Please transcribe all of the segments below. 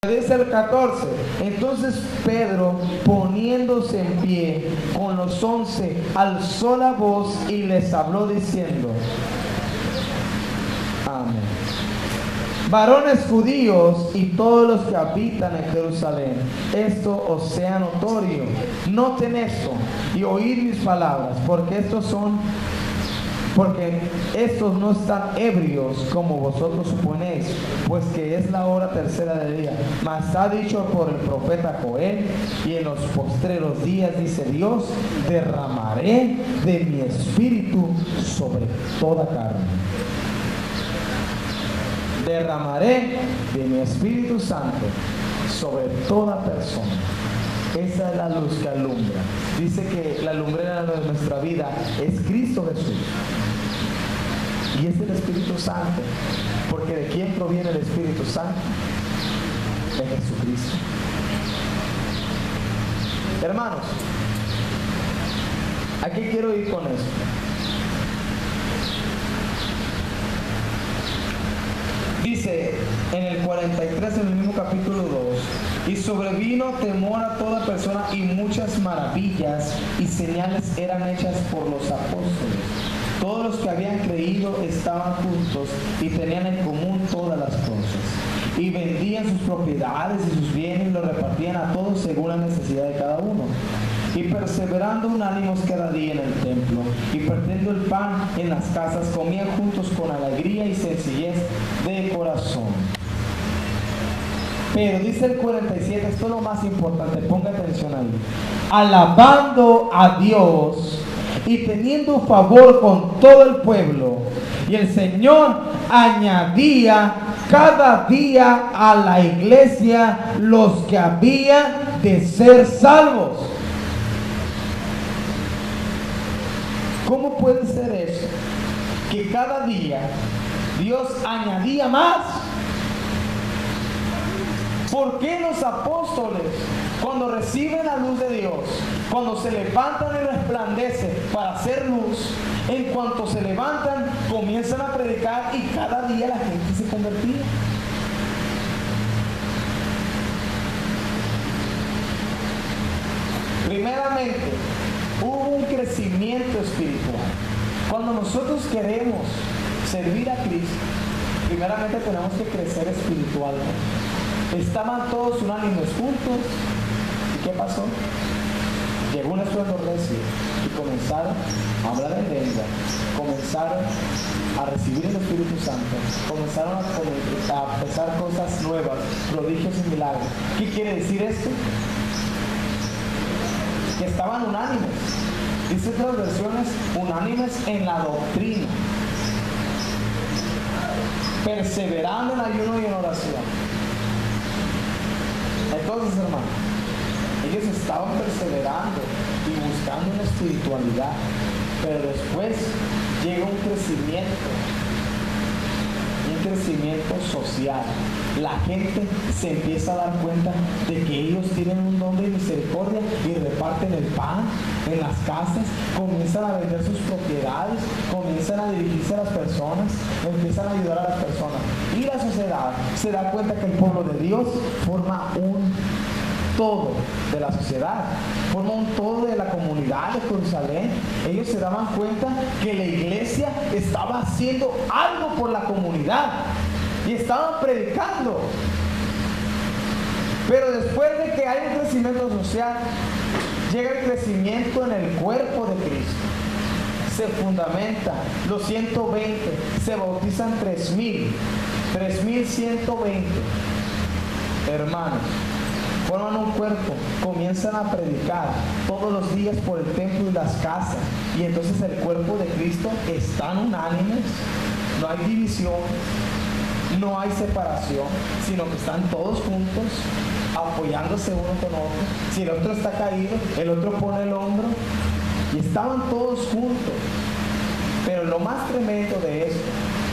Dice el 14, entonces Pedro, poniéndose en pie con los 11, alzó la voz y les habló diciendo: amén. Varones judíos y todos los que habitan en Jerusalén, esto os sea notorio. Noten esto y oíd mis palabras, porque estos no están ebrios como vosotros suponéis, pues que es la hora tercera del día. Mas ha dicho por el profeta Joel: y en los postreros días, dice Dios, derramaré de mi espíritu sobre toda carne. Derramaré de mi Espíritu Santo sobre toda persona. Esa es la luz que alumbra. Dice que la lumbrera de nuestra vida es Cristo Jesús. Y es el Espíritu Santo. Porque ¿de quién proviene el Espíritu Santo? De Jesucristo. Hermanos, ¿a qué quiero ir con esto? Dice en el 43, en el mismo capítulo 2, y sobrevino temor a toda persona, y muchas maravillas y señales eran hechas por los apóstoles. Todos los que habían creído estaban juntos y tenían en común todas las cosas. Y vendían sus propiedades y sus bienes y los repartían a todos según la necesidad de cada uno. Y perseverando unánimes cada día en el templo, y partiendo el pan en las casas, comían juntos con alegría y sencillez de corazón. Pero dice el 47, esto es lo más importante, ponga atención ahí. Alabando a Dios y teniendo favor con todo el pueblo. Y el Señor añadía cada día a la iglesia los que habían de ser salvos. ¿Cómo puede ser eso? Que cada día Dios añadía más. ¿Por qué los apóstoles, cuando reciben la luz de Dios, cuando se levantan y resplandecen para hacer luz, en cuanto se levantan, comienzan a predicar y cada día la gente se convertía? Primeramente, hubo un crecimiento espiritual. Cuando nosotros queremos servir a Cristo, primeramente tenemos que crecer espiritualmente. Estaban todos unánimes juntos. ¿Y qué pasó? Llegó un estruendo recio y comenzaron a hablar en lengua, comenzaron a recibir el Espíritu Santo, comenzaron a pensar cosas nuevas, prodigios y milagros. ¿Qué quiere decir esto? Que estaban unánimes. Dice otras versiones, unánimes en la doctrina, perseverando en ayuno y en oración. Entonces, hermanos, ellos estaban perseverando y buscando una espiritualidad, pero después llega un crecimiento social. La gente se empieza a dar cuenta de que ellos tienen un don de misericordia y reparten el pan en las casas, comienzan a vender sus propiedades, comienzan a dirigirse a las personas, empiezan a ayudar a las personas. Y la sociedad se da cuenta que el pueblo de Dios forma un todo de la sociedad, forma un todo de la comunidad de Jerusalén. Ellos se daban cuenta que la iglesia estaba haciendo algo por la comunidad y estaban predicando. Pero después de que hay un crecimiento social, llega el crecimiento en el cuerpo de Cristo. Se fundamenta los 120, se bautizan 3,120 hermanos. Forman un cuerpo, comienzan a predicar todos los días por el templo y las casas, y entonces el cuerpo de Cristo están unánimes, no hay división, no hay separación, sino que están todos juntos, apoyándose uno con otro. Si el otro está caído, el otro pone el hombro, y estaban todos juntos. Pero lo más tremendo de esto,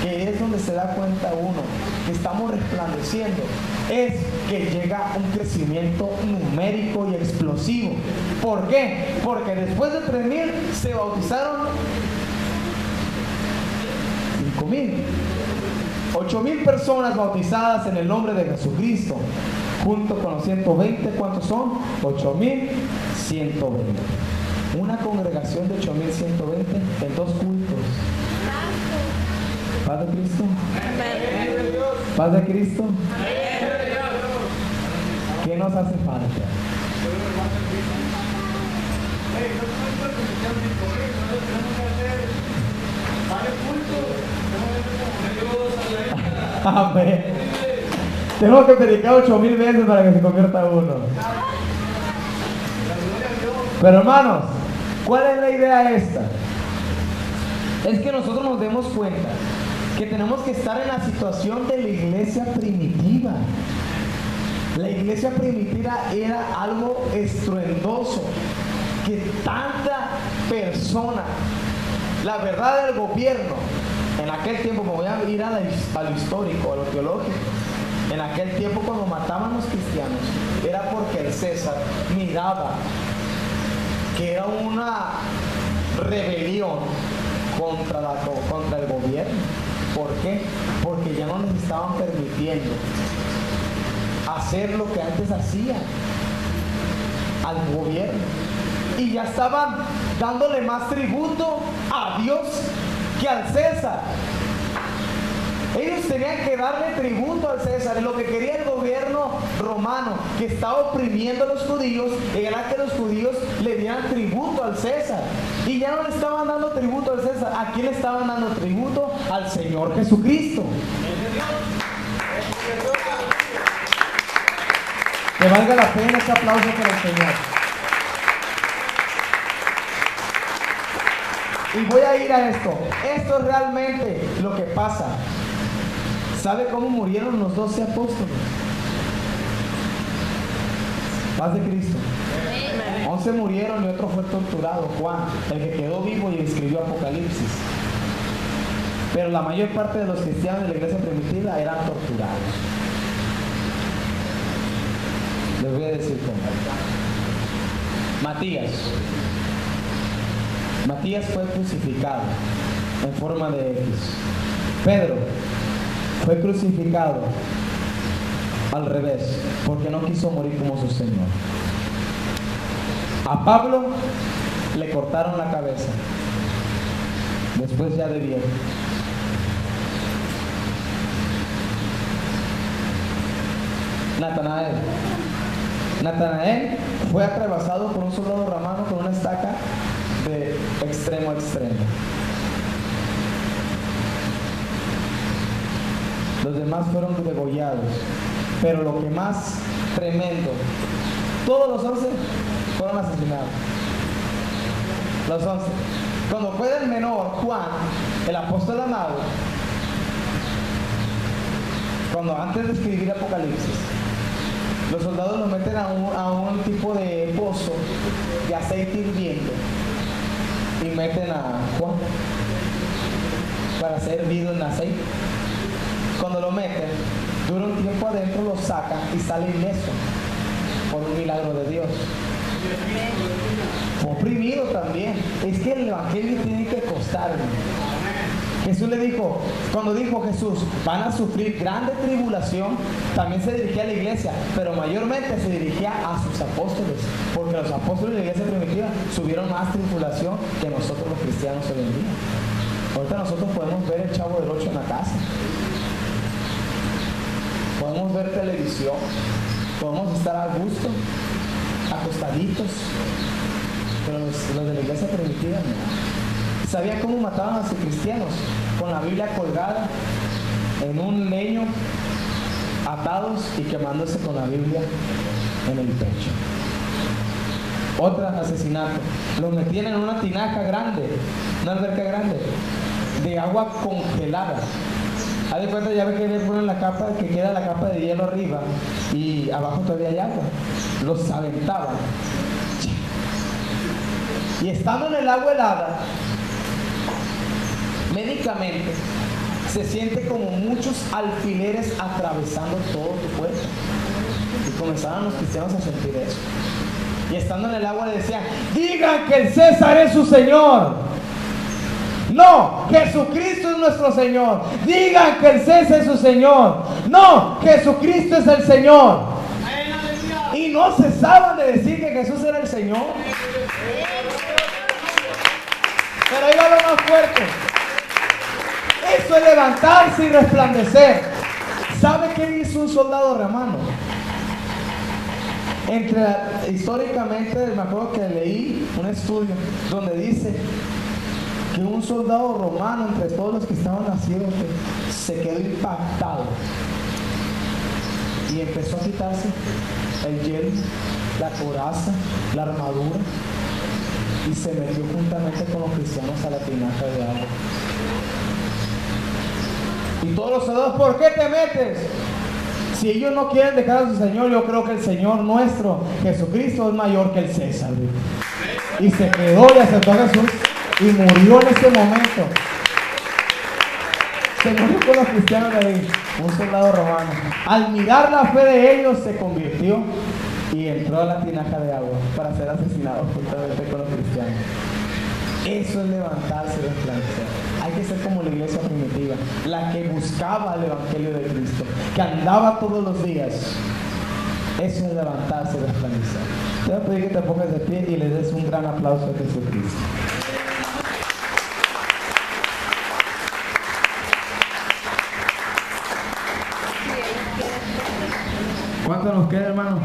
que es donde se da cuenta uno que estamos resplandeciendo, es que llega un crecimiento numérico y explosivo. ¿Por qué? Porque después de 3,000 se bautizaron 5,000, 8,000 personas bautizadas en el nombre de Jesucristo. junto con los 120, ¿cuántos son? 8,120. Una congregación de 8,120 en 2 cultos. ¿Paz de Cristo? ¿Paz de Cristo? ¿Qué nos hace falta? Amén. Tengo que predicar 8,000 veces para que se convierta uno. Pero hermanos, ¿cuál es la idea esta? Es que nosotros nos demos cuenta que tenemos que estar en la situación de la iglesia primitiva. La iglesia primitiva era algo estruendoso, que tanta persona, la verdad del gobierno, en aquel tiempo, me voy a ir a lo histórico, a lo teológico, en aquel tiempo cuando mataban a los cristianos, era porque el César miraba que era una rebelión contra el gobierno. ¿Por qué? Porque ya no les estaban permitiendo hacer lo que antes hacían al gobierno, y ya estaban dándole más tributo a Dios que al César. Ellos tenían que darle tributo al César, y lo que quería el gobierno romano, que estaba oprimiendo a los judíos, era que los judíos le dieran tributo al César. Y ya no le estaban dando tributo al César. ¿A quién le estaban dando tributo? Al Señor Jesucristo. Que valga la pena este aplauso para el Señor. Y voy a ir a esto. Esto es realmente lo que pasa. ¿Sabe cómo murieron los 12 apóstoles? Paz de Cristo. 11 murieron y otro fue torturado, Juan, el que quedó vivo y escribió Apocalipsis. Pero la mayor parte de los cristianos de la iglesia primitiva eran torturados. Les voy a decir cómo. Matías fue crucificado en forma de X. Pedro fue crucificado al revés, porque no quiso morir como su Señor. A Pablo le cortaron la cabeza, después ya de viejo. Natanael fue atravesado por un soldado romano con una estaca de extremo a extremo. Los demás fueron degollados. Pero lo que más tremendo, todos los 11 fueron asesinados. Los 11. Cuando fue del menor, Juan, el apóstol amado, cuando antes de escribir Apocalipsis, los soldados lo meten a un tipo de pozo de aceite hirviendo y meten a Juan para ser hervido en aceite. Cuando lo meten, dura un tiempo adentro, lo sacan y sale ileso por un milagro de Dios. Fue oprimido también. Es que el evangelio tiene que costar. Jesús le dijo, cuando dijo Jesús, van a sufrir grande tribulación, también se dirigía a la iglesia, pero mayormente se dirigía a sus apóstoles, porque los apóstoles de la iglesia primitiva subieron más tribulación que nosotros los cristianos hoy en día. Ahorita nosotros podemos ver el Chavo del 8 en la casa, podemos ver televisión, podemos estar a gusto, acostaditos, pero los de la iglesia primitiva no. ¿Sabía cómo mataban a sus cristianos? Con la Biblia colgada en un leño, atados y quemándose con la Biblia en el pecho. Otro asesinato. Los metían en una tinaja grande, una alberca grande, de agua congelada. Haz de cuenta, ya ve que le ponen la capa, que queda la capa de hielo arriba y abajo todavía hay agua. Los aventaban. Y estando en el agua helada, médicamente se siente como muchos alfileres atravesando todo tu cuerpo. Y comenzaron los cristianos a sentir eso. Y estando en el agua le decían, digan que el César es su Señor. No, Jesucristo es nuestro Señor. Digan que el César es su Señor. No, Jesucristo es el Señor. y no cesaban de decir que Jesús era el Señor. Pero ahí va lo más fuerte. Eso es levantarse y resplandecer. ¿Sabe qué hizo un soldado romano? Históricamente, me acuerdo que leí un estudio donde dice que un soldado romano, entre todos los que estaban nacidos, se quedó impactado y empezó a quitarse el yelmo, la coraza, la armadura, y se metió juntamente con los cristianos a la tinaja de agua. Y todos los soldados, ¿por qué te metes? Si ellos no quieren dejar a su Señor, yo creo que el Señor nuestro, Jesucristo, es mayor que el César. Y se quedó y aceptó a Jesús y murió en ese momento. Se murió con los cristianos de ahí, un soldado romano. Al mirar la fe de ellos, se convirtió y entró a la tinaja de agua para ser asesinado juntamente con los cristianos. Eso es levantarse y resplandecer. Hay que ser como la iglesia primitiva, la que buscaba el Evangelio de Cristo, que andaba todos los días. Eso es levantarse y resplandecer. Te voy a pedir que te pongas de pie y le des un gran aplauso a Jesucristo. ¿Cuánto nos queda, hermano?